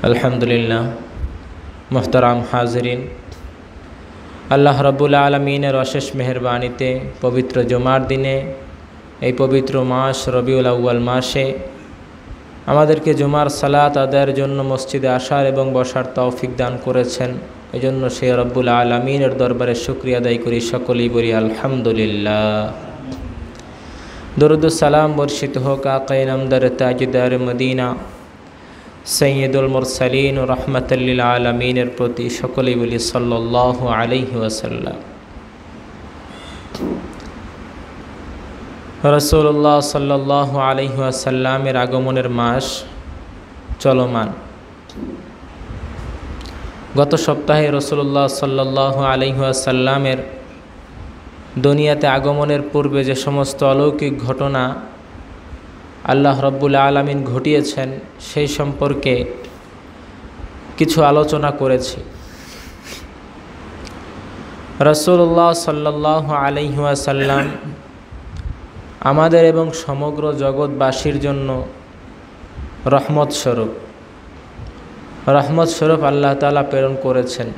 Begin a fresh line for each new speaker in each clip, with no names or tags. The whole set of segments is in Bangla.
আলহামদুলিল্লাহ। মোহতারাম হাজরিন, আল্লাহ রাব্বুল আলামিনের অশেষ মেহেরবানিতে পবিত্র জুমার দিনে এই পবিত্র মাস রবিউল আউয়াল মাসে আমাদেরকে জুমার সালাত আদায়ের জন্য মসজিদে আসার এবং বসার তৌফিক দান করেছেন। এজন্য সে রব্বুল আলামিনের দরবারে শুকরিয়া আদায় করি, সকলেই বলি আলহামদুলিল্লাহ। দরুদ ও সালাম বর্ষিত হোক আকায়ে নামদার তাজদার মদিনা সৈয়দুল মুরসালিন ও রহমাতুল লিল আলামিনের প্রতি, সকলেই বলি সাল্লাল্লাহু আলাইহি ওয়াসাল্লাম। রাসূলুল্লাহ সাল্লাল্লাহু আলাইহি ওয়াসাল্লামের আগমনের মাস চলমান। গত সপ্তাহে রাসূলুল্লাহ সাল্লাল্লাহু আলাইহি ওয়াসাল্লামের দুনিয়াতে আগমনের পূর্বে যে সমস্ত অলৌকিক ঘটনা আল্লাহ রাব্বুল আলামিন ঘটিয়েছেন সেই সম্পর্কে কিছু আলোচনা করেছি। রাসূলুল্লাহ সাল্লাল্লাহু আলাইহি ওয়াসাল্লাম আমাদের এবং সমগ্র জগৎবাসীর জন্য রহমত স্বরূপ আল্লাহ তাআলা প্রেরণ করেছেন।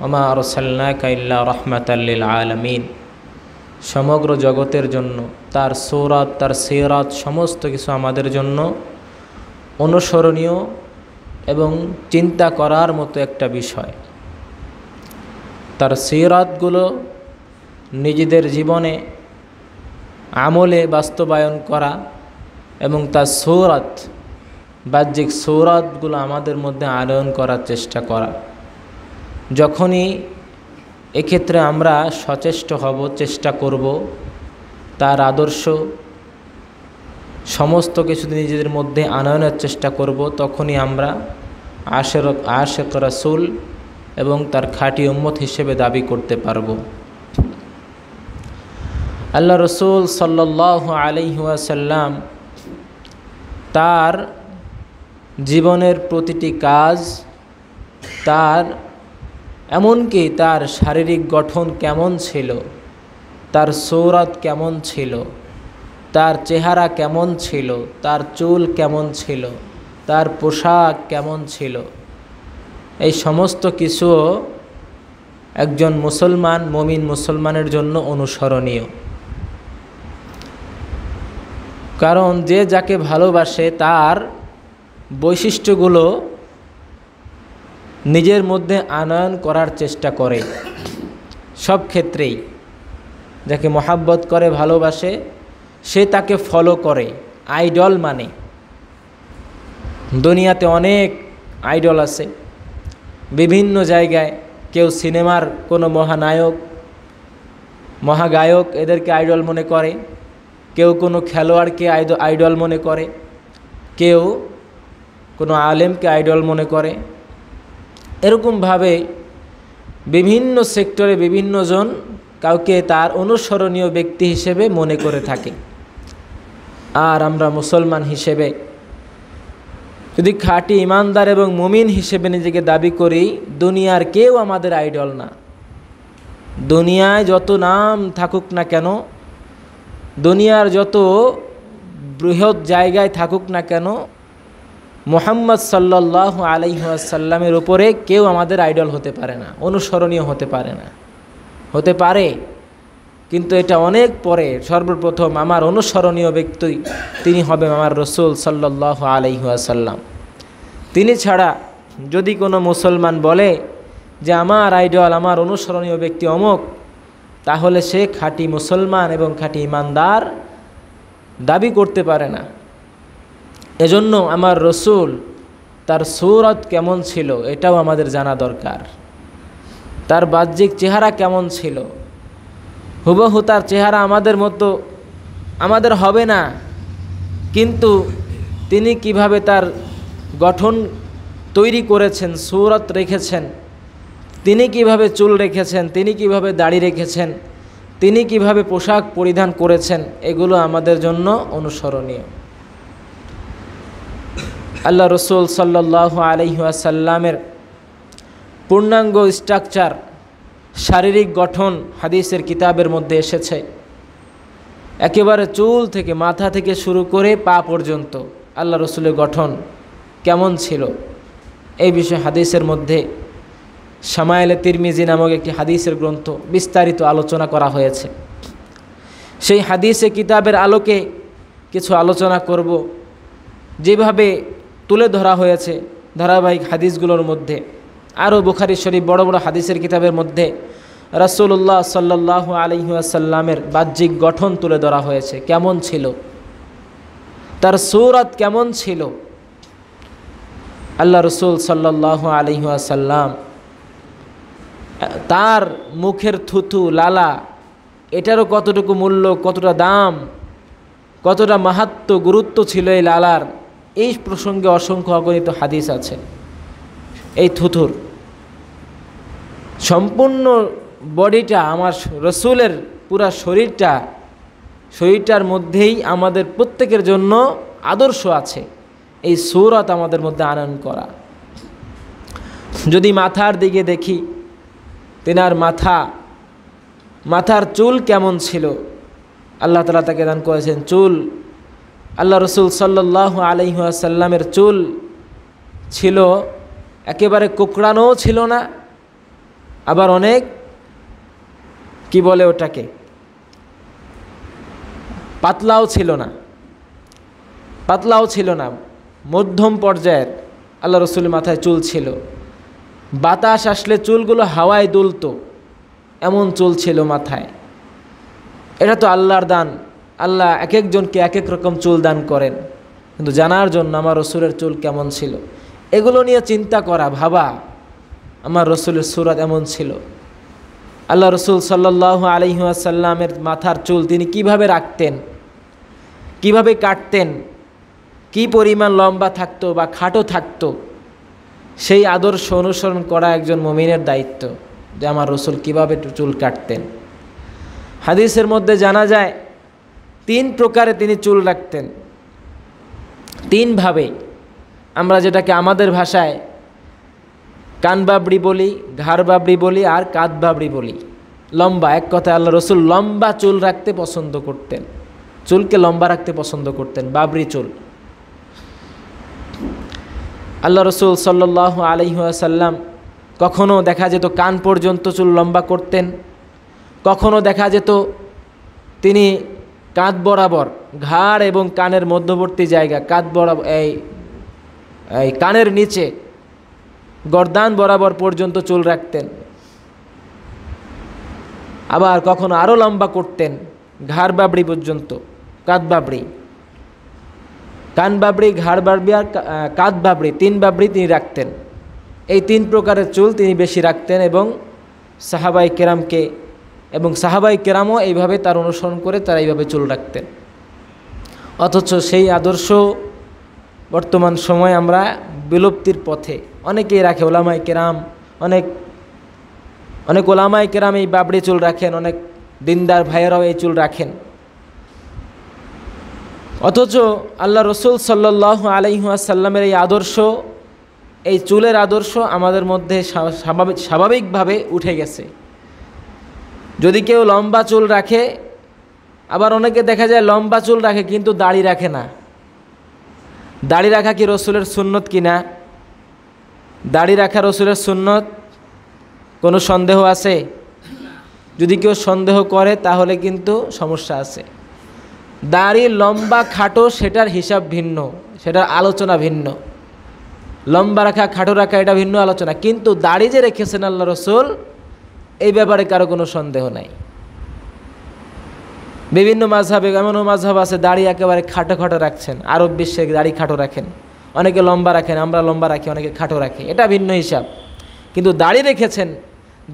ওমা আরসালনাকা ইল্লা রাহমাতাল লিল আলামিন। সমগ্র জগতের জন্য তার সূরাত, তার সিরাত সমস্ত কিছু আমাদের জন্য অনুসরণীয় এবং চিন্তা করার মতো একটা বিষয়। তার সিরাতগুলো নিজেদের জীবনে আমলে বাস্তবায়ন করা এবং তার সূরাত, বাহ্যিক সূরাতগুলো আমাদের মধ্যে আনয়ন করার চেষ্টা করা। যখনই এক্ষেত্রে আমরা সচেষ্ট হব, চেষ্টা করব তার আদর্শ সমস্ত কিছু নিজেদের মধ্যে আনয়নের চেষ্টা করব, তখনই আমরা আশেক রাসূল এবং তার খাঁটি উম্মত হিসেবে দাবি করতে পারব। আল্লাহ রসুল সাল্লাল্লাহু আলাইহি ওয়াসাল্লাম তার জীবনের প্রতিটি কাজ, তার এমনকি তার শারীরিক গঠন কেমন ছিল, তার সূরাত কেমন ছিল, তার চেহারা কেমন ছিল, তার চুল কেমন ছিল, তার পোশাক কেমন ছিল, এই সমস্ত কিছু একজন মুসলমান, মুমিন মুসলমানের জন্য অনুসরণীয়। কারণ যে যাকে ভালোবাসে তার বৈশিষ্ট্যগুলো নিজের মধ্যে আনয়ন করার চেষ্টা করে। সব ক্ষেত্রেই যাকে মহাব্বত করে, ভালোবাসে, সে তাকে ফলো করে। আইডল মানে দুনিয়াতে অনেক আইডল আছে বিভিন্ন জায়গায়। কেউ সিনেমার কোনো মহানায়ক, মহাগায়ক এদেরকে আইডল মনে করে, কেউ কোনো খেলোয়াড়কে আইডল মনে করে, কেউ কোনো আলেমকে আইডল মনে করে। এরকমভাবে বিভিন্ন সেক্টরে বিভিন্নজন কাউকে তার অনুসরণীয় ব্যক্তি হিসেবে মনে করে থাকে। আর আমরা মুসলমান হিসেবে যদি খাঁটি ইমানদার এবং মুমিন হিসেবে নিজেকে দাবি করি, দুনিয়ার কেউ আমাদের আইডল না। দুনিয়ায় যত নাম থাকুক না কেন, দুনিয়ার যত বৃহৎ জায়গায় থাকুক না কেন, মুহাম্মদ সাল্লাল্লাহু আলাইহি ওয়াসাল্লামের উপরে কেউ আমাদের আইডল হতে পারে না, অনুসরণীয় হতে পারে না। হতে পারে, কিন্তু এটা অনেক পরে। সর্বপ্রথম আমার অনুসরণীয় ব্যক্তি তিনি হবেন আমার রসুল সাল্লাল্লাহু আলাইহি ওয়াসাল্লাম। তিনি ছাড়া যদি কোনো মুসলমান বলে যে আমার আইডল, আমার অনুসরণীয় ব্যক্তি অমুক, তাহলে সে খাঁটি মুসলমান এবং খাঁটি ইমানদার দাবি করতে পারে না। এজন্য আমার রসুল তার সূরাত কেমন ছিল এটাও আমাদের জানা দরকার। তার বাহ্যিক চেহারা কেমন ছিল, হুবহু তার চেহারা আমাদের মতো আমাদের হবে না, কিন্তু তিনি কিভাবে তার গঠন তৈরি করেছেন, সূরাত রেখেছেন, তিনি কিভাবে চুল রেখেছেন, তিনি কিভাবে দাড়ি রেখেছেন, তিনি কিভাবে পোশাক পরিধান করেছেন, এগুলো আমাদের জন্য অনুসরণীয়। আল্লাহ রসুল সাল্লাল্লাহু আলাইহি ওয়াসাল্লামের পূর্ণাঙ্গ স্ট্রাকচার, শারীরিক গঠন হাদিসের কিতাবের মধ্যে এসেছে। একেবারে চুল থেকে, মাথা থেকে শুরু করে পা পর্যন্ত আল্লাহ রসুলের গঠন কেমন ছিল এই বিষয়ে হাদিসের মধ্যে শামায়েলে তিরমিজি নামক একটি হাদিসের গ্রন্থ বিস্তারিত আলোচনা করা হয়েছে। সেই হাদিসে কিতাবের আলোকে কিছু আলোচনা করব, যেভাবে তুলে ধরা হয়েছে ধারাবাহিক হাদিসগুলোর মধ্যে। আরও বুখারী শরীফ বড় বড় হাদিসের কিতাবের মধ্যে রাসূলুল্লাহ সাল্লাল্লাহু আলাইহি ওয়াসাল্লামের বাহ্যিক গঠন তুলে ধরা হয়েছে, কেমন ছিল, তার সূরত কেমন ছিল। আল্লাহ রসুল সাল্লাল্লাহু আলাইহি ওয়াসাল্লাম তার মুখের থুথু লালা, এটারও কতটুকু মূল্য, কতটা দাম, কতটা মাহাত্ম্য গুরুত্ব ছিল এই লালার, এই প্রসঙ্গে অসংখ্য অগণিত হাদিস আছে। এই থুথুর সম্পূর্ণ বডিটা, আমার রসুলের পুরা শরীরটার মধ্যেই আমাদের প্রত্যেকের জন্য আদর্শ আছে। এই সূরত আমাদের মধ্যে আনয়ন করা। যদি মাথার দিকে দেখি, তেনার মাথার চুল কেমন ছিল, আল্লাহ তাআলা তাকে দান করেছেন চুল। আল্লাহ রসুল সাল্লাল্লাহু আলাইহি ওয়াসাল্লামের চুল ছিল একেবারে কোঁকড়ানোও ছিল না, আবার অনেক কি বলে ওটাকে পাতলাও ছিল না, মধ্যম পর্যায়ের আল্লাহ রসুলের মাথায় চুল ছিল। বাতাস আসলে চুলগুলো হাওয়ায় দুলতো, এমন চুল ছিল মাথায়। এটা তো আল্লাহর দান, আল্লাহ এক একজনকে এক এক রকম চুল দান করেন, কিন্তু জানার জন্য আমার রসুলের চুল কেমন ছিল, এগুলো নিয়ে চিন্তা করা, ভাবা আমার রসুলের সূরত এমন ছিল। আল্লাহ রসুল সাল্লাল্লাহু আলাইহি ওয়াসাল্লামের মাথার চুল তিনি কিভাবে রাখতেন, কিভাবে কাটতেন, কি পরিমাণ লম্বা থাকতো বা খাটো থাকতো, সেই আদর্শ অনুসরণ করা একজন মুমিনের দায়িত্ব, যে আমার রসুল কিভাবে চুল কাটতেন। হাদিসের মধ্যে জানা যায় 3 প্রকারে তিনি চুল রাখতেন, 3 ভাবে। আমরা যেটাকে আমাদের ভাষায় কান বাবড়ি বলি, ঘাড় বাবড়ি বলি, আর কাঁধ বাবড়ি বলি। লম্বা, এক কথায় আল্লাহ রসুল লম্বা চুল রাখতে পছন্দ করতেন, চুলকে লম্বা রাখতে পছন্দ করতেন, বাবরি চুল। আল্লাহ রসুল সাল্লাল্লাহু আলাইহি ওয়াসাল্লাম কখনও দেখা যেত কান পর্যন্ত চুল লম্বা করতেন, কখনও দেখা যেত তিনি কাঁধ বরাবর, ঘাড় এবং কানের মধ্যবর্তী জায়গা, কাঁধ বরাবর, এই কানের নিচে গর্দান বরাবর পর্যন্ত চুল রাখতেন। আবার কখনো আরও লম্বা করতেন, ঘাড় বাবড়ি পর্যন্ত, কাঁধ বাবড়ি, কান বাবড়ি, ঘাড় বাবড়ি আর কাঁধ বাবড়ি, 3 বাবড়ি তিনি রাখতেন। এই 3 প্রকারের চুল তিনি বেশি রাখতেন, এবং সাহাবাই কেরামও এইভাবে তার অনুসরণ করে তারা এইভাবে চুল রাখতেন। অথচ সেই আদর্শ বর্তমান সময়ে আমরা বিলুপ্তির পথে, অনেকেই রাখে, ওলামায়ে কেরাম, অনেক ওলামায়ে কেরাম এই বাবড়ি চুল রাখেন, অনেক দিনদার ভাইয়েরাও এই চুল রাখেন। অথচ আল্লাহ রসুল সাল্লাল্লাহু আলাইহি ওয়াসাল্লামের এই আদর্শ, এই চুলের আদর্শ আমাদের মধ্যে স্বাভাবিকভাবে উঠে গেছে। যদি কেউ লম্বা চুল রাখে, আবার অনেকে দেখা যায় লম্বা চুল রাখে কিন্তু দাড়ি রাখে না। দাড়ি রাখা কি রসুলের সুন্নত কিনা? দাড়ি রাখা রসুলের সুন্নত? কোনো সন্দেহ আছে? যদি কেউ সন্দেহ করে তাহলে কিন্তু সমস্যা আছে। দাড়ি লম্বা খাটো সেটার হিসাব ভিন্ন, সেটার আলোচনা ভিন্ন। লম্বা রাখা খাটো রাখা এটা ভিন্ন আলোচনা, কিন্তু দাড়ি যে রেখেছেন আল্লাহ রসুল, এই ব্যাপারে কারো কোনো সন্দেহ নাই। বিভিন্ন মাযহাবে এমনও মাযহাব আছে দাড়ি একেবারে খাটো খাটো রাখছেন, আরব বিশ্বে দাড়ি খাটো রাখেন, অনেকে লম্বা রাখেন, আমরা লম্বা রাখি, অনেকে খাটো রাখে, এটা ভিন্ন হিসাব। কিন্তু দাড়ি রেখেছেন,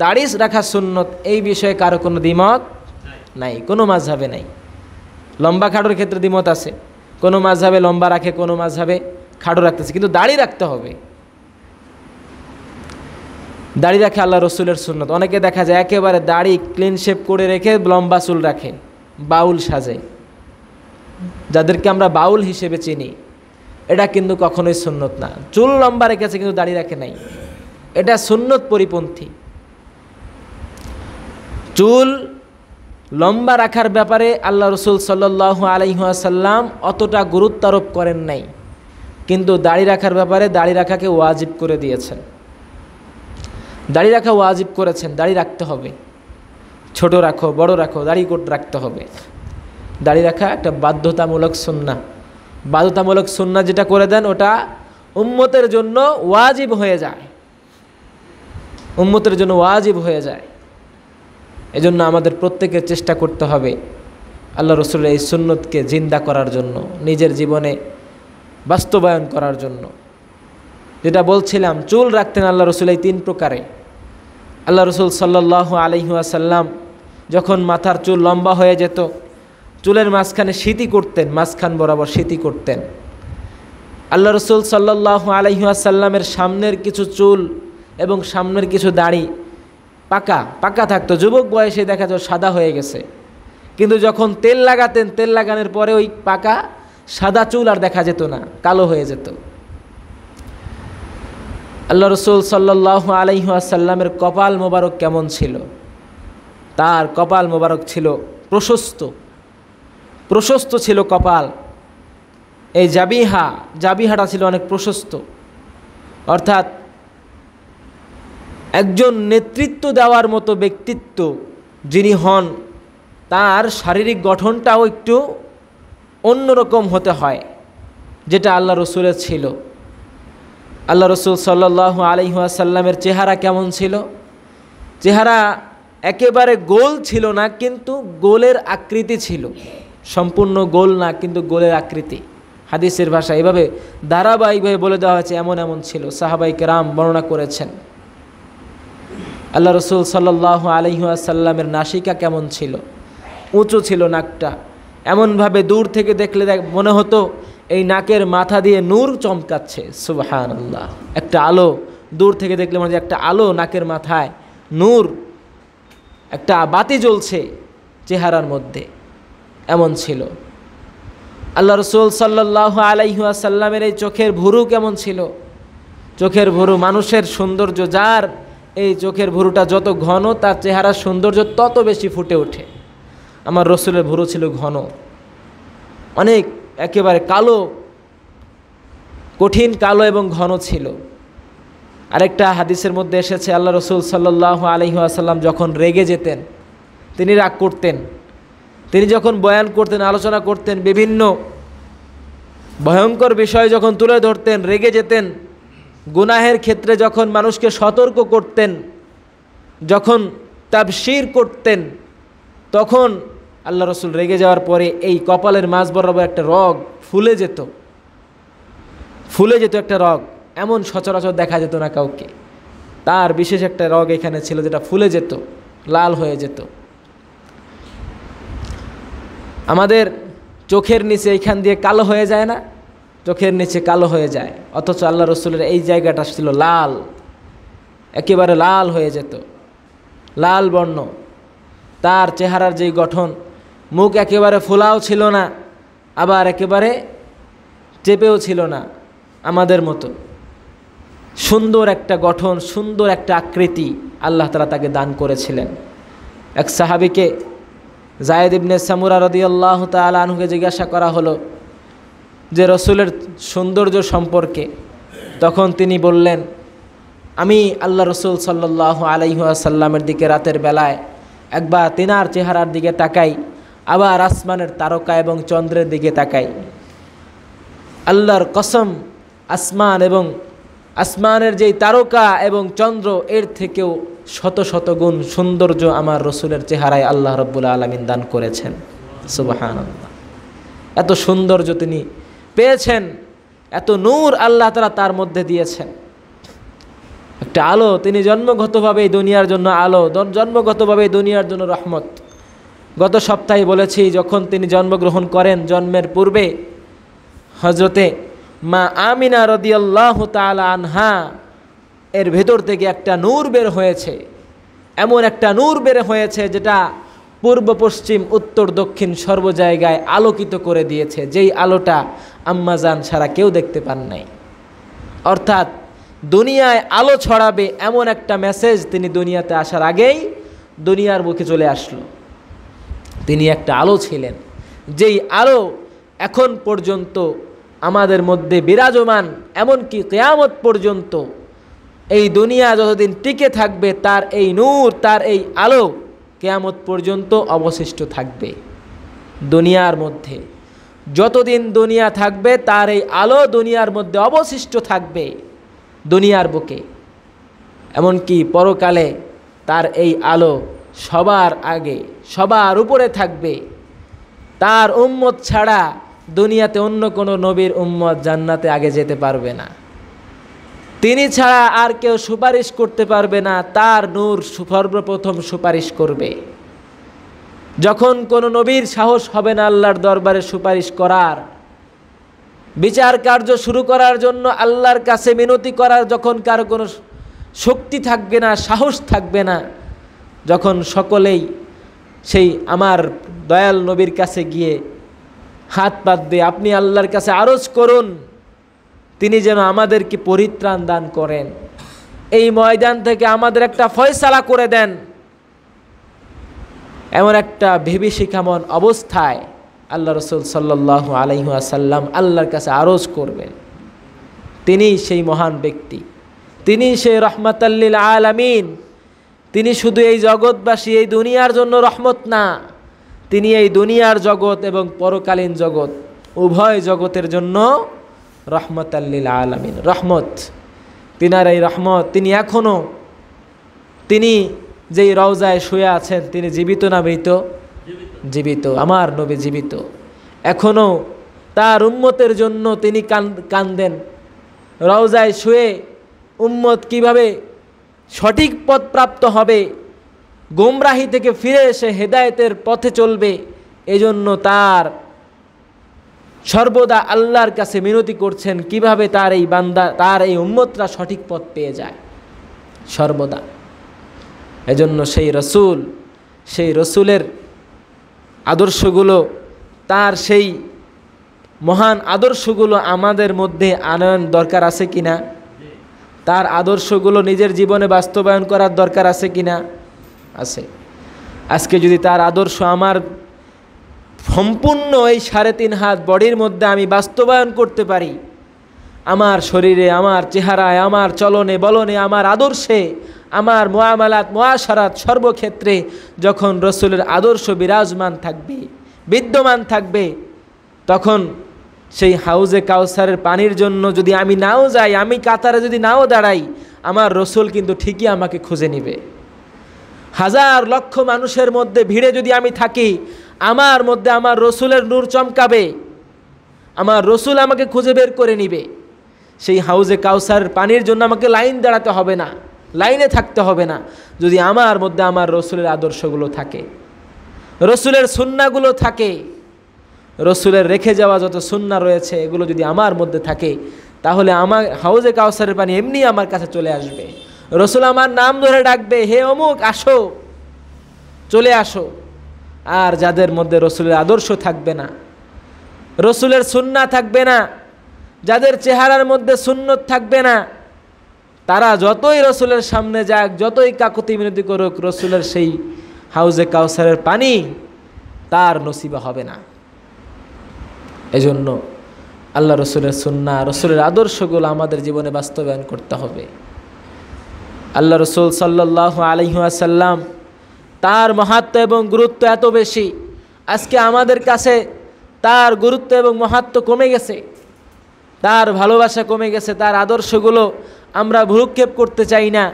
দাড়ি রাখা সুন্নত, এই বিষয়ে কারো কোনো দ্বিমত নাই, কোনো মাযহাবে নাই। লম্বা খাটোর ক্ষেত্রে দ্বিমত আছে, কোনো মাযহাবে লম্বা রাখে, কোনো মাযহাবে খাটো রাখতেছে, কিন্তু দাড়ি রাখতে হবে। দাড়ি রাখে আল্লাহ রসুলের সুন্নত। অনেকে দেখা যায় একেবারে দাড়ি ক্লিন শেপ করে রেখে লম্বা চুল রাখে, বাউল সাজে, যাদেরকে আমরা বাউল হিসেবে চিনি। এটা কিন্তু কখনোই সুন্নত না। চুল লম্বা রেখেছে কিন্তু দাড়ি রাখে নাই, এটা সুন্নত পরিপন্থী। চুল লম্বা রাখার ব্যাপারে আল্লাহ রসুল সাল্লাল্লাহু আলাইহি ওয়াসাল্লাম অতটা গুরুত্ব আরোপ করেন নাই, কিন্তু দাড়ি রাখার ব্যাপারে দাড়ি রাখাকে ওয়াজিব করে দিয়েছেন। দাড়ি রাখা ওয়াজিব করেছেন, দাড়ি রাখতে হবে। ছোট রাখো বড় রাখো, দাড়ি রাখতে হবে। দাড়ি রাখা একটা বাধ্যতামূলক সুন্নাহ। বাধ্যতামূলক সুন্নাহ যেটা করে দেন ওটা উম্মতের জন্য ওয়াজিব হয়ে যায়, উম্মতের জন্য ওয়াজিব হয়ে যায়। এজন্য আমাদের প্রত্যেকের চেষ্টা করতে হবে আল্লাহ রসুলের এই সুন্নতকে জিন্দা করার জন্য, নিজের জীবনে বাস্তবায়ন করার জন্য। যেটা বলছিলাম, চুল রাখতেন আল্লাহ রসুল এই 3 প্রকারে। আল্লাহ রসুল সাল্লাল্লাহু আলাইহি ওয়াসাল্লাম যখন মাথার চুল লম্বা হয়ে যেত, চুলের মাঝখানে সিঁতি করতেন, মাঝখান বরাবর সিঁতি করতেন। আল্লাহ রসুল সাল্লাল্লাহু আলাইহি ওয়াসাল্লামের সামনের কিছু চুল এবং সামনের কিছু দাড়ি পাকা পাকা থাকতো, যুবক বয়সে দেখা যায় সাদা হয়ে গেছে। কিন্তু যখন তেল লাগাতেন, তেল লাগানোর পরে ওই পাকা সাদা চুল আর দেখা যেত না, কালো হয়ে যেত। আল্লাহ রসুল সাল্লাল্লাহু আলাইহি ওয়াসাল্লামের কপাল মোবারক কেমন ছিল? তার কপাল মোবারক ছিল প্রশস্ত, প্রশস্ত ছিল কপাল। এই জাবিহাটা ছিল অনেক প্রশস্ত, অর্থাৎ একজন নেতৃত্ব দেওয়ার মতো ব্যক্তিত্ব যিনি হন, তার শারীরিক গঠনটাও একটু অন্যরকম হতে হয়, যেটা আল্লাহ রসুলের ছিল। আল্লাহ রসুল সাল্লাল্লাহু আলাইহি ওয়াসাল্লামের চেহারা কেমন ছিল? চেহারা একেবারে গোল ছিল না, কিন্তু গোলের আকৃতি ছিল। সম্পূর্ণ গোল না, কিন্তু গোলের আকৃতি। হাদিসের ভাষা এভাবে ধারাবাহিকভাবে বলে দেওয়া হয়েছে, এমন এমন ছিল। সাহাবায়ে কেরাম বর্ণনা করেছেন। আল্লাহ রসুল সাল্লাল্লাহু আলাইহি ওয়াসাল্লামের নাসিকা কেমন ছিল? উঁচু ছিল নাকটা, এমনভাবে দূর থেকে দেখলে মনে হতো এই নাকের মাথা দিয়ে নূর চমকাচ্ছে। সুবহানাল্লাহ, একটা আলো দূর থেকে দেখলে মনে হয় একটা আলো নাকের মাথায়, নূর, একটা বাতি জ্বলছে চেহারার মধ্যে, এমন ছিল। আল্লাহ রসুল সাল্লাল্লাহু আলাইহি ওয়াসাল্লামের এই চোখের ভুরু কেমন ছিল? চোখের ভুরু মানুষের সৌন্দর্য, যার এই চোখের ভুরুটা যত ঘন, তার চেহারার সৌন্দর্য তত বেশি ফুটে ওঠে। আমার রসুলের ভুরু ছিল ঘন, অনেক একেবারে কালো, কঠিন কালো এবং ঘন ছিল। আরেকটা হাদিসের মধ্যে এসেছে, আল্লাহ রসুল সাল্লাল্লাহু আলাইহি ওয়াসাল্লাম যখন রেগে যেতেন, তিনি রাগ করতেন, তিনি যখন বয়ান করতেন, আলোচনা করতেন, বিভিন্ন ভয়ঙ্কর বিষয় যখন তুলে ধরতেন, রেগে যেতেন। গুনাহের ক্ষেত্রে যখন মানুষকে সতর্ক করতেন, যখন তাফসীর করতেন, তখন আল্লাহ রসুল রেগে যাওয়ার পরে এই কপালের মাঝ বরাবর একটা রগ ফুলে যেত, ফুলে যেত একটা রগ। এমন সচরাচর দেখা যেত না কাউকে। তার বিশেষ একটা রগ এখানে ছিল, যেটা ফুলে যেত, লাল হয়ে যেত। আমাদের চোখের নিচে এইখান দিয়ে কালো হয়ে যায় না? চোখের নিচে কালো হয়ে যায়, অথচ আল্লাহ রসুলের এই জায়গাটা ছিল লাল, একেবারে লাল হয়ে যেত, লাল বর্ণ। তার চেহারার যেই গঠন, মুখ একেবারে ফোলাও ছিল না, আবার একেবারে চেপেও ছিল না আমাদের মতো। সুন্দর একটা গঠন, সুন্দর একটা আকৃতি আল্লাহ তাআলা তাকে দান করেছিলেন। এক সাহাবীকে, যায়েদ ইবনে সামুরা রাদিয়াল্লাহু তাআলা আনহুকে জিজ্ঞাসা করা হলো যে রসুলের সৌন্দর্য সম্পর্কে। তখন তিনি বললেন, আমি আল্লাহ রসুল সাল্লাল্লাহু আলাইহি ওয়াসাল্লামের দিকে রাতের বেলায় একবার তিনার চেহারার দিকে তাকাই, আবার আসমানের তারকা এবং চন্দ্রের দিকে তাকাই। আল্লাহর কসম, আসমান এবং আসমানের যেই তারকা এবং চন্দ্র, এর থেকেও শত শত গুণ সৌন্দর্য আমার রসুলের চেহারায় আল্লাহ রাব্বুল আলামিন দান করেছেন। সুবহানাল্লাহ, এত সৌন্দর্য তিনি পেয়েছেন, এত নূর আল্লাহ তাআলা তার মধ্যে দিয়েছেন। একটা আলো, তিনি জন্মগতভাবে এই দুনিয়ার জন্য আলো, জন্মগতভাবে এই দুনিয়ার জন্য রহমত। গত সপ্তাহে বলেছি, যখন তিনি জন্মগ্রহণ করেন, জন্মের পূর্বে হজরতে মা আমিনা রাদিয়াল্লাহু তাআলা আনহা এর ভেতর থেকে একটা নূর বের হয়েছে। এমন একটা নূর বের হয়েছে যেটা পূর্ব পশ্চিম উত্তর দক্ষিণ সর্ব জায়গায় আলোকিত করে দিয়েছে, যেই আলোটা আম্মাজান ছাড়া কেউ দেখতে পান নাই। অর্থাৎ দুনিয়ায় আলো ছড়াবে এমন একটা মেসেজ তিনি দুনিয়াতে আসার আগেই দুনিয়ার মুখে চলে আসলো। তিনি একটা আলো ছিলেন, যেই আলো এখন পর্যন্ত আমাদের মধ্যে বিরাজমান, এমনকি কিয়ামত পর্যন্ত এই দুনিয়া যতদিন টিকে থাকবে তার এই নূর, তার এই আলো কিয়ামত পর্যন্ত অবশিষ্ট থাকবে। দুনিয়ার মধ্যে যতদিন দুনিয়া থাকবে তার এই আলো দুনিয়ার মধ্যে অবশিষ্ট থাকবে দুনিয়ার বুকে। এমনকি পরকালে তার এই আলো সবার আগে, সবার উপরে থাকবে। তার উম্মত ছাড়া দুনিয়াতে অন্য কোনো নবীর উম্মত জান্নাতে আগে যেতে পারবে না। তিনি ছাড়া আর কেউ সুপারিশ করতে পারবে না, তার নূর সর্বপ্রথম সুপারিশ করবে। যখন কোনো নবীর সাহস হবে না আল্লাহর দরবারে সুপারিশ করার, বিচার কার্য শুরু করার জন্য আল্লাহর কাছে মিনতি করার যখন কারো কোনো শক্তি থাকবে না, সাহস থাকবে না, যখন সকলেই সেই আমার দয়াল নবীর কাছে গিয়ে হাত পাত দিয়ে আপনি আল্লাহর কাছে আরজ করুন তিনি যেন আমাদেরকে পরিত্রাণ দান করেন, এই ময়দান থেকে আমাদের একটা ফয়সালা করে দেন, এমন একটা বিভীষিকাময় অবস্থায় আল্লাহ রসুল সাল্লাল্লাহু আলাইহি ওয়াসাল্লাম আল্লাহর কাছে আরজ করবেন। তিনি সেই মহান ব্যক্তি, তিনি সেই রহমাতাল লিল আলামিন। তিনি শুধু এই জগৎবাসী, এই দুনিয়ার জন্য রহমত না, তিনি এই দুনিয়ার জগৎ এবং পরকালীন জগৎ উভয় জগতের জন্য রহমাতাল লিল আলামিন, রহমত। তিনার এই রহমত, তিনি এখনও, তিনি যেই রওজায় শুয়ে আছেন তিনি জীবিত না মৃত? জীবিত। আমার নবী জীবিত, এখনও তার উম্মতের জন্য তিনি কান্দেন। রওজায় শুয়ে উম্মত কিভাবে সঠিক পথ প্রাপ্ত হবে, গোমরাহি থেকে ফিরে এসে হেদায়েতের পথে চলবে, এজন্য তার সর্বদা আল্লাহর কাছে মিনতি করছেন কিভাবে তার এই বান্দা, তার এই উম্মতরা সঠিক পথ পেয়ে যায় সর্বদা। এজন্য সেই রসুল, সেই রসুলের আদর্শগুলো, তার সেই মহান আদর্শগুলো আমাদের মধ্যে আনয়ন দরকার আছে কিনা? তার আদর্শগুলো নিজের জীবনে বাস্তবায়ন করার দরকার আছে কিনা? আছে। আজকে যদি তার আদর্শ আমার সম্পূর্ণ এই 3.5 হাত বডির মধ্যে আমি বাস্তবায়ন করতে পারি, আমার শরীরে, আমার চেহারায়, আমার চলনে বলনে, আমার আদর্শে, আমার মুআমালাত মুআশারাত সর্বক্ষেত্রে যখন রসুলের আদর্শ বিরাজমান থাকবে, বিদ্যমান থাকবে, তখন সেই হাউজে কাউসারের পানির জন্য যদি আমি নাও যাই, আমি কাতারে যদি নাও দাঁড়াই, আমার রসুল কিন্তু ঠিকই আমাকে খুঁজে নিবে। হাজার লক্ষ মানুষের মধ্যে ভিড়ে যদি আমি থাকি, আমার মধ্যে আমার রসুলের নূর চমকাবে, আমার রসুল আমাকে খুঁজে বের করে নিবে। সেই হাউজে কাউসারের পানির জন্য আমাকে লাইন দাঁড়াতে হবে না, লাইনে থাকতে হবে না, যদি আমার মধ্যে আমার রসুলের আদর্শগুলো থাকে, রসুলের সুন্নাহগুলো থাকে, রসুলের রেখে যাওয়া যত সুন্নাহ রয়েছে এগুলো যদি আমার মধ্যে থাকে, তাহলে আমার হাউজে কাউসারের পানি এমনি আমার কাছে চলে আসবে। রসুল আমার নাম ধরে ডাকবে, হে অমুক আসো, চলে আসো। আর যাদের মধ্যে রসুলের আদর্শ থাকবে না, রসুলের সুন্নাহ থাকবে না, যাদের চেহারার মধ্যে সুন্নত থাকবে না, তারা যতই রসুলের সামনে যাক, যতই কাকুতি মিনতি করুক, রসুলের সেই হাউজে কাউসারের পানি তার নসিবা হবে না। এজন্য আল্লাহ রসুলের সুন্নাহ, রসুলের আদর্শগুলো আমাদের জীবনে বাস্তবায়ন করতে হবে। আল্লাহ রসুল সাল্লাল্লাহু আলাইহি ওয়াসাল্লাম, তার মাহাত্ম্য এবং গুরুত্ব এত বেশি, আজকে আমাদের কাছে তার গুরুত্ব এবং মাহাত্ম্য কমে গেছে, তার ভালোবাসা কমে গেছে, তার আদর্শগুলো আমরা ভ্রুক্ষেপ করতে চাই না,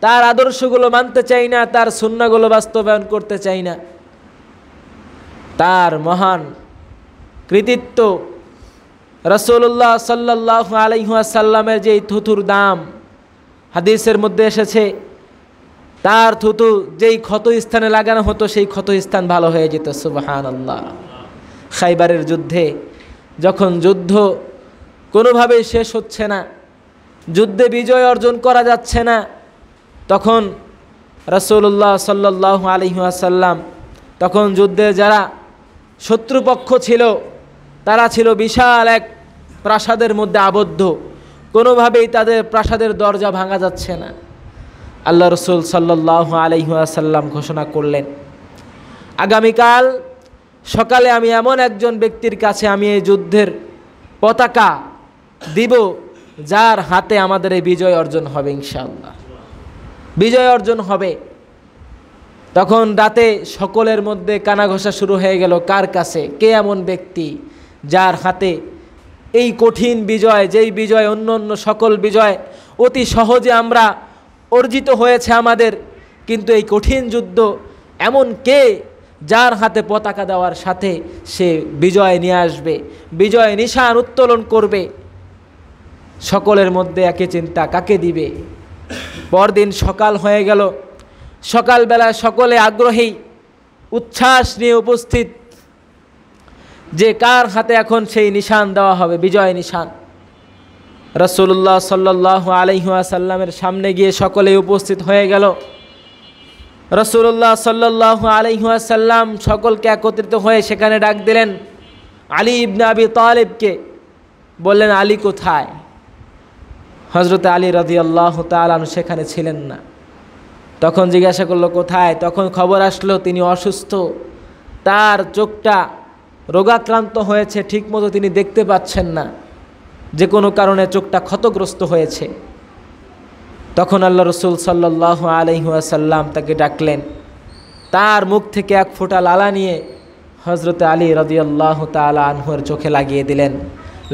তার আদর্শগুলো মানতে চাই না, তার সুন্নাহগুলো বাস্তবায়ন করতে চাই না। তার মহান কৃতিত্ব, রাসূলুল্লাহ সাল্লাল্লাহু আলাইহি ওয়াসাল্লামের যে থুতুর দাম, হাদিসের মধ্যে এসেছে, তার থুতু যেই ক্ষত স্থানে লাগানো হতো সেই ক্ষত স্থান ভালো হয়ে যেত। সুবহানাল্লাহ। খাইবারের যুদ্ধে যখন যুদ্ধ কোনোভাবেই শেষ হচ্ছে না, যুদ্ধে বিজয় অর্জন করা যাচ্ছে না, তখন রাসূলুল্লাহ সাল্লাল্লাহু আলাইহি ওয়াসাল্লাম, তখন যুদ্ধে যারা শত্রুপক্ষ ছিল তারা ছিল বিশাল এক প্রাসাদের মধ্যে আবদ্ধ, কোনোভাবেই তাদের প্রাসাদের দরজা ভাঙা যাচ্ছে না। আল্লাহ রসুল সাল্লাল্লাহু আলাইহি ওয়াসাল্লাম ঘোষণা করলেন, আগামীকাল সকালে আমি এমন একজন ব্যক্তির কাছে আমি এই যুদ্ধের পতাকা দিব যার হাতে আমাদের এই বিজয় অর্জন হবে, ইনশাআল্লাহ বিজয় অর্জন হবে। তখন রাতে সকলের মধ্যে কানাঘষা শুরু হয়ে গেল, কার কাছে, কে এমন ব্যক্তি যার হাতে এই কঠিন বিজয়, যেই বিজয় অন্য অন্য সকল বিজয় অতি সহজে আমরা অর্জিত হয়েছে আমাদের, কিন্তু এই কঠিন যুদ্ধ এমন কে যার হাতে পতাকা দেওয়ার সাথে সে বিজয় নিয়ে আসবে, বিজয় নিশান উত্তোলন করবে। সকলের মধ্যে একই চিন্তা, কাকে দিবে। পরদিন সকাল হয়ে গেল, সকালবেলা সকলে আগ্রহী উচ্ছ্বাস নিয়ে উপস্থিত যে কার হাতে এখন সেই নিশান দেওয়া হবে, বিজয় নিশান। রাসূলুল্লাহ সাল্লাল্লাহু আলাইহি ওয়াসাল্লামের সামনে গিয়ে সকলে উপস্থিত হয়ে গেল। রাসূলুল্লাহ সাল্লাল্লাহু আলাইহি ওয়াসাল্লাম সকলকে একত্রিত হয়ে সেখানে ডাক দিলেন আলী ইবনে আবি তালিবকে, বললেন আলী কোথায়? হযরত আলী রাদিয়াল্লাহু তাআলা আনহু সেখানে ছিলেন না। তখন জিজ্ঞাসা করলো কোথায়? তখন খবর আসলো তিনি অসুস্থ, তার চোখটা রোগাক্রান্ত হয়েছে, ঠিকমতো তিনি দেখতে পাচ্ছেন না, যে কোনো কারণে চোখটা ক্ষতগ্রস্ত হয়েছে। তখন আল্লাহ রসুল সাল্লাল্লাহু আলাইহি ওয়াসাল্লাম তাকে ডাকলেন, তার মুখ থেকে এক ফোঁটা লালা নিয়ে হযরত আলী রাদিয়াল্লাহু তাআলা আনহুর চোখে লাগিয়ে দিলেন।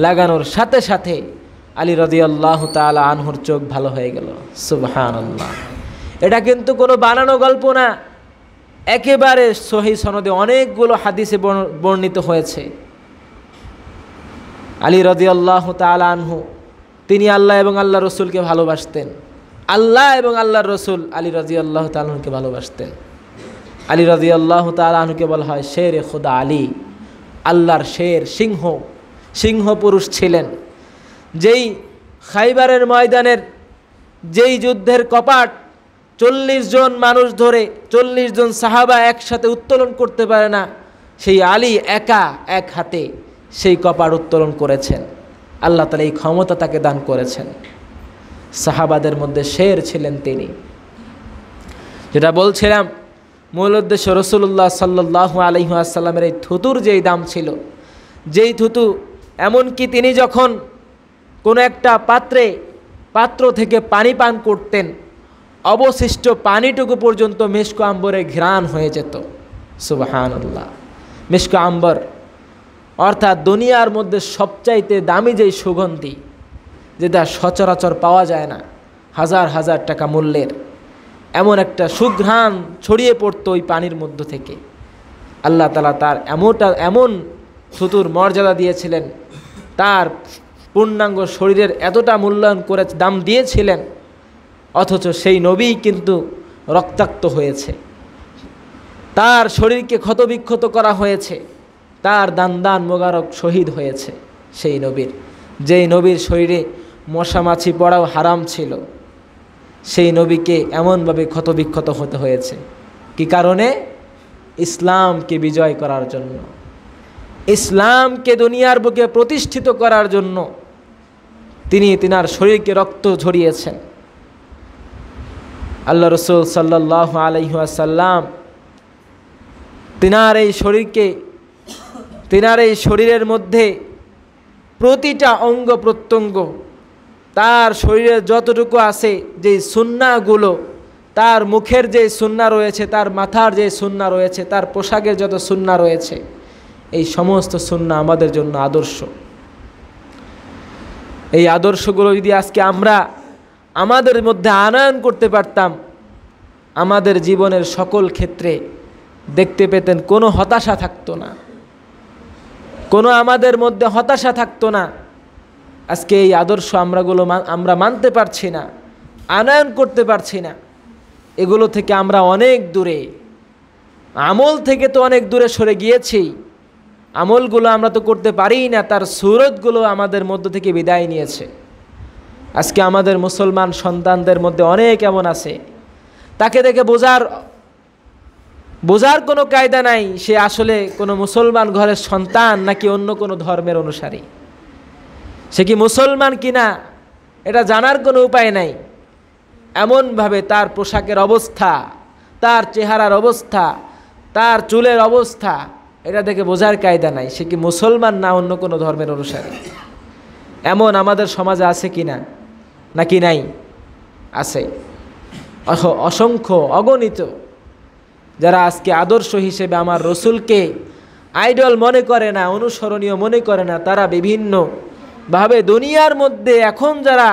লাগানোর সাথে সাথে আলী রাদিয়াল্লাহু তাআলা আনহুর চোখ ভালো হয়ে গেল। সুবহানাল্লাহ। এটা কিন্তু কোনো বানানো গল্প না, একেবারে সহিহ সনদে অনেকগুলো হাদিসে বর্ণিত হয়েছে। আলী রাদিয়াল্লাহু তাআলা আনহু তিনি আল্লাহ এবং আল্লাহ রসুলকে ভালোবাসতেন, আল্লাহ এবং আল্লাহর রসুল আলী রাদিয়াল্লাহু তাআলা আনহুকে ভালোবাসতেন। আলী রাদিয়াল্লাহু তাআলা আনহুকে বলা হয় শের খুদা আলী, আল্লাহর শের, সিংহ, সিংহ পুরুষ ছিলেন। যেই খাইবারের ময়দানের যেই যুদ্ধের কপাট 40 জন মানুষ ধরে 40 জন সাহাবা একসাথে উত্তোলন করতে পারে না, সেই আলী একা এক হাতে সেই কপাট উত্তোলন করেছেন। আল্লাহ তাআলা এই ক্ষমতা তাকে দান করেছেন। সাহাবাদের মধ্যে শের ছিলেন তিনি। যেটা বলছিলাম, মূল উদ্দেশ্য রাসূলুল্লাহ সাল্লাল্লাহু আলাইহি ওয়াসাল্লামের এই থুতুর যেই দাম ছিল, যেই থুতু এমনকি তিনি যখন কোনো একটা পাত্র থেকে পানি পান করতেন, অবশিষ্ট পানিটুকু পর্যন্ত মিশক আম্বরের ঘ্রাণ হয়ে যেত। সুবহানাল্লাহ। মিশক আম্বর অর্থাৎ দুনিয়ার মধ্যে সবচাইতে দামি যেই সুগন্ধি, যেটা সচরাচর পাওয়া যায় না, হাজার হাজার টাকা মূল্যের, এমন একটা সুঘ্রাণ ছড়িয়ে পড়তো ওই পানির মধ্য থেকে। আল্লাহ তাআলা তার এমন থুতুর মর্যাদা দিয়েছিলেন, তার পূর্ণাঙ্গ শরীরের এতটা মূল্যায়ন করে দাম দিয়েছিলেন, অথচ সেই নবী কিন্তু রক্তাক্ত হয়েছে, তার শরীরকে ক্ষতবিক্ষত করা হয়েছে, তার দান মোবারক শহীদ হয়েছে সেই নবীর, যেই নবীর শরীরে মশা মাছি পড়াও হারাম ছিল, সেই নবীকে এমনভাবে ক্ষতবিক্ষত হতে হয়েছে। কি কারণে? ইসলামকে বিজয় করার জন্য, ইসলামকে দুনিয়ার বুকে প্রতিষ্ঠিত করার জন্য তিনি তিনার শরীরকে রক্ত ঝরিয়েছেন। আল্লাহ রসুল সাল্লাল্লাহু আলাইহি ওয়াসাল্লাম তিনার এই শরীরের মধ্যে প্রতিটা অঙ্গ প্রত্যঙ্গ, তার শরীরের যতটুকু আছে যেই সুন্নাহগুলো, তার মুখের যে সুন্নাহ রয়েছে, তার মাথার যে সুন্নাহ রয়েছে, তার পোশাকের যত সুন্নাহ রয়েছে, এই সমস্ত সুন্নাহ আমাদের জন্য আদর্শ। এই আদর্শগুলো যদি আজকে আমরা আমাদের মধ্যে আনয়ন করতে পারতাম, আমাদের জীবনের সকল ক্ষেত্রে দেখতে পেতেন কোনো হতাশা থাকতো না, কোনো আমাদের মধ্যে হতাশা থাকতো না। আজকে এই আদর্শ আমরা মানতে পারছি না, আনয়ন করতে পারছি না, এগুলো থেকে আমরা অনেক দূরে, আমল থেকে তো অনেক দূরে সরে গিয়েছি। আমলগুলো আমরা তো করতে পারি না, তার সুরতগুলো আমাদের মধ্য থেকে বিদায় নিয়েছে। আজকে আমাদের মুসলমান সন্তানদের মধ্যে অনেক এমন আছে, তাকে দেখে বোঝার কোনো কায়দা নাই সে আসলে কোনো মুসলমান ঘরের সন্তান নাকি অন্য কোনো ধর্মের অনুসারী, সে কি মুসলমান কিনা এটা জানার কোনো উপায় নাই। এমনভাবে তার পোশাকের অবস্থা, তার চেহারার অবস্থা, তার চুলের অবস্থা, এটা দেখে বোঝার কায়দা নাই সে কি মুসলমান না অন্য কোনো ধর্মের অনুসারী। এমন আমাদের সমাজে আছে কি না, নাকি নাই? আছে, অসংখ্য, অগণিত, যারা আজকে আদর্শ হিসেবে আমার রসুলকে আইডল মনে করে না, অনুসরণীয় মনে করে না। তারা বিভিন্নভাবে দুনিয়ার মধ্যে এখন যারা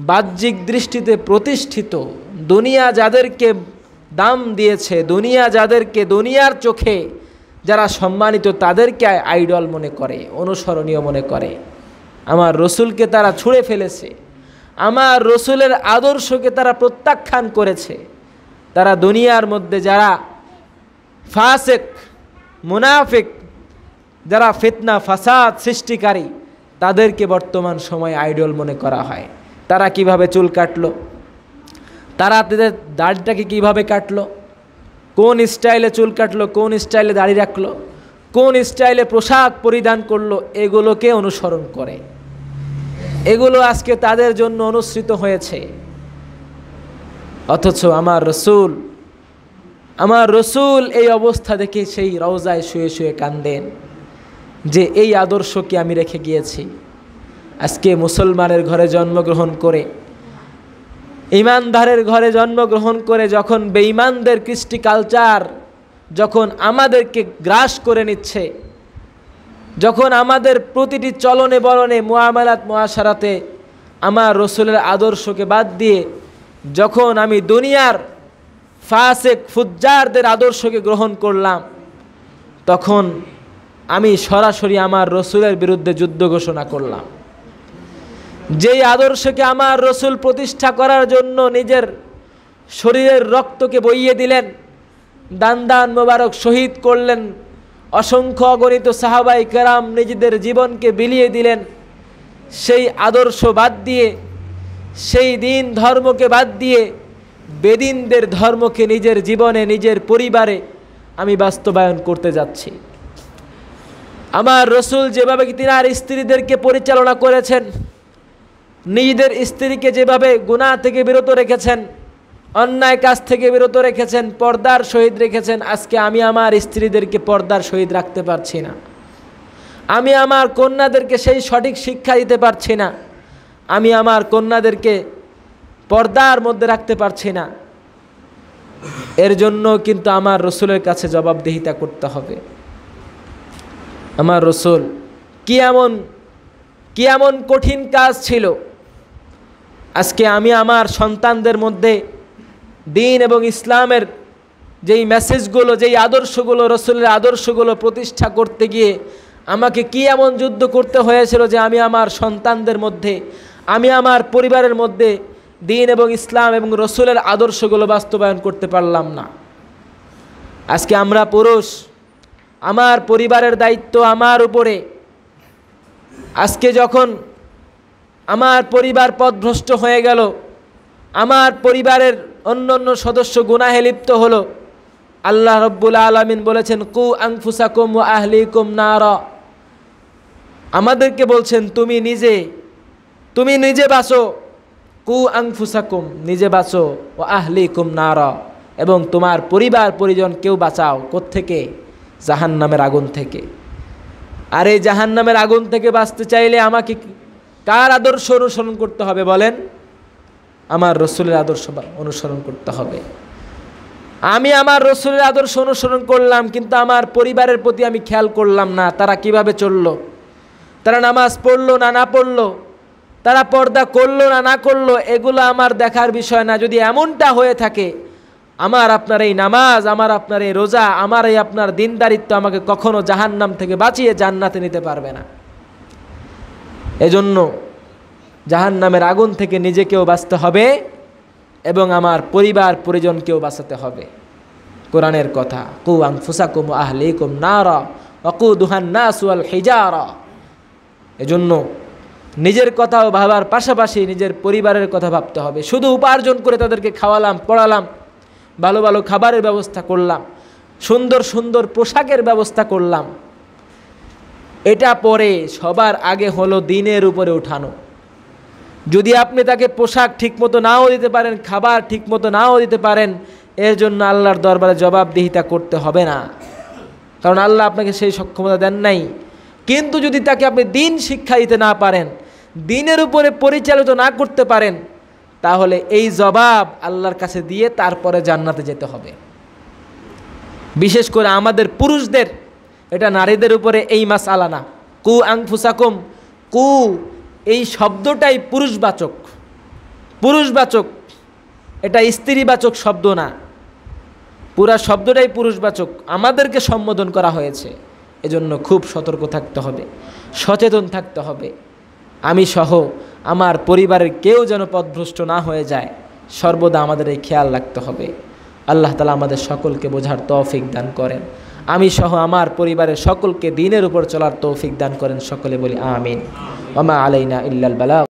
বাহ্যিক দৃষ্টিতে প্রতিষ্ঠিত, দুনিয়া যাদেরকে দাম দিয়েছে, দুনিয়া যাদেরকে দুনিয়ার চোখে যারা সম্মানিত, তাদেরকে আইডল মনে করে, অনুসরণীয় মনে করে। আমার রসুলকে তারা ছুঁড়ে ফেলেছে, আমার রসুলের আদর্শকে তারা প্রত্যাখ্যান করেছে। তারা দুনিয়ার মধ্যে যারা ফাসিক, মুনাফিক, যারা ফিতনা ফাসাদ সৃষ্টিকারী, তাদেরকে বর্তমান সময়ে আইডল মনে করা হয়। তারা কিভাবে চুল কাটলো, তারা তাদের দাড়িটাকে কিভাবে কাটলো, কোন স্টাইলে চুল কাটলো, কোন স্টাইলে দাড়ি রাখলো, কোন স্টাইলে পোশাক পরিধান করলো, এগুলোকে অনুসরণ করে। এগুলো আজকে তাদের জন্য অনুসৃত হয়েছে। অথচ আমার রসুল এই অবস্থা দেখে সেই রওজায় শুয়ে শুয়ে কান্দেন যে এই আদর্শ কি আমি রেখে গিয়েছি। আজকে মুসলমানের ঘরে জন্মগ্রহণ করে, ইমানদারের ঘরে জন্মগ্রহণ করে যখন বেঈমানদের কৃষ্টি কালচার যখন আমাদেরকে গ্রাস করে নিচ্ছে, যখন আমাদের প্রতিটি চলনে বলনে, মুআমালাত মুআশারাতে আমার রসুলের আদর্শকে বাদ দিয়ে যখন আমি দুনিয়ার ফাসিক ফুজ্জারদের আদর্শকে গ্রহণ করলাম, তখন আমি সরাসরি আমার রসুলের বিরুদ্ধে যুদ্ধ ঘোষণা করলাম। যেই আদর্শকে আমার রসুল প্রতিষ্ঠা করার জন্য নিজের শরীরের রক্তকে বইয়ে দিলেন, দান দান মোবারক শহীদ করলেন, অসংখ্য অগণিত সাহাবাই কেরাম নিজেদের জীবনকে বিলিয়ে দিলেন, সেই আদর্শ বাদ দিয়ে, সেই দিন ধর্মকে বাদ দিয়ে বেদিনদের ধর্মকে নিজের জীবনে, নিজের পরিবারে আমি বাস্তবায়ন করতে যাচ্ছি। আমার রসুল যেভাবে তিনার স্ত্রীদেরকে পরিচালনা করেছেন, নিজেদের স্ত্রীকে যেভাবে গুনাহ থেকে বিরত রেখেছেন, অন্যায় কাজ থেকে বিরত রেখেছেন, পর্দার সহিত রেখেছেন, আজকে আমি আমার স্ত্রীদেরকে পর্দার সহিত রাখতে পারছি না। আমি আমার কন্যাদেরকে সেই সঠিক শিক্ষা দিতে পারছি না। আমি আমার কন্যাদেরকে পর্দার মধ্যে রাখতে পারছি না। এর জন্য কিন্তু আমার রসুলের কাছে জবাবদিহিতা করতে হবে। আমার রসুল কি এমন কঠিন কাজ ছিল, আজকে আমি আমার সন্তানদের মধ্যে দিন এবং ইসলামের যেই মেসেজগুলো, যেই আদর্শগুলো, রসুলের আদর্শগুলো প্রতিষ্ঠা করতে গিয়ে আমাকে কি এমন যুদ্ধ করতে হয়েছিল যে আমি আমার সন্তানদের মধ্যে, আমি আমার পরিবারের মধ্যে দিন এবং ইসলাম এবং রসুলের আদর্শগুলো বাস্তবায়ন করতে পারলাম না। আজকে আমরা পুরুষ, আমার পরিবারের দায়িত্ব আমার উপরে। আজকে যখন আমার পরিবার পথভ্রষ্ট হয়ে গেল, আমার পরিবারের অন্যান্য সদস্য গুনাহে লিপ্ত হলো, আল্লাহ রব্বুল আলামিন বলেছেন কু আনফুসাকুম ওয়া আহলিকুম নারা। আমাদেরকে বলছেন তুমি নিজে বাঁচো, কু আনফুসাকুম, নিজে বাঁচো, ও আহলিকুম নারা, এবং তোমার পরিবার পরিজন কেউ বাঁচাও। কোত্থেকে? জাহান্নামের আগুন থেকে। আর এই জাহান্নামের আগুন থেকে বাঁচতে চাইলে আমাকে কার আদর্শ অনুসরণ করতে হবে বলেন? আমার রসুলের আদর্শ অনুসরণ করতে হবে। আমি আমার রসুলের আদর্শ অনুসরণ করলাম, কিন্তু আমার পরিবারের প্রতি আমি খেয়াল করলাম না। তারা কিভাবে চললো, তারা নামাজ পড়লো না পড়লো, তারা পর্দা করলো না করলো, এগুলো আমার দেখার বিষয় না। যদি এমনটা হয়ে থাকে, আমার আপনার এই নামাজ, আমার আপনার এই রোজা, আমার এই আপনার দিনদারিত্ব আমাকে কখনো জাহান্নাম থেকে বাঁচিয়ে জান্নাতে নিতে পারবে না। এজন্য জাহান্নামের আগুন থেকে নিজেকেও বাঁচতে হবে এবং আমার পরিবার পরিজনকেও বাঁচাতে হবে। কোরআনের কথা, কু আনফুসাকুম ওয়া আহলিকুম নারা ওয়াকুদুহান নাস ওয়াল হিজারা। এজন্য নিজের কথাও ভাবার পাশাপাশি নিজের পরিবারের কথা ভাবতে হবে। শুধু উপার্জন করে তাদেরকে খাওয়ালাম, পড়ালাম, ভালো ভালো খাবারের ব্যবস্থা করলাম, সুন্দর সুন্দর পোশাকের ব্যবস্থা করলাম, এটা পরে সবার আগে হলো দিনের উপরে উঠানো। যদি আপনি তাকে পোশাক ঠিকমতো নাও দিতে পারেন, খাবার ঠিকমতো নাও দিতে পারেন, এর জন্য আল্লাহর দরবারে জবাবদিহিতা করতে হবে না, কারণ আল্লাহ আপনাকে সেই সক্ষমতা দেন নাই। কিন্তু যদি তাকে আপনি দিন শিক্ষা দিতে না পারেন, দিনের উপরে পরিচালিত না করতে পারেন, তাহলে এই জবাব আল্লাহর কাছে দিয়ে তারপরে জান্নাতে যেতে হবে। বিশেষ করে আমাদের পুরুষদের, এটা নারীদের উপরে এই মাসআলা না। কু আনফুসাকুম, কু এই শব্দটাই পুরুষবাচক, পুরুষবাচক, এটা স্ত্রীবাচক শব্দ না, পুরা শব্দটাই পুরুষবাচক, আমাদেরকে সম্বোধন করা হয়েছে। এজন্য খুব সতর্ক থাকতে হবে, সচেতন থাকতে হবে। আমি সহ আমার পরিবারের কেউ যেন পথভ্রষ্ট না হয়ে যায়, সর্বদা আমাদের এই খেয়াল রাখতে হবে। আল্লাহ তাআলা আমাদের সকলকে বোঝার তৌফিক দান করেন। আমি সহ আমার পরিবারের সকলকে দ্বীনের উপর চলার তৌফিক দান করেন। সকলে বলি আমিন। ওয়া মা আলাইনা ইল্লাল বালাগ।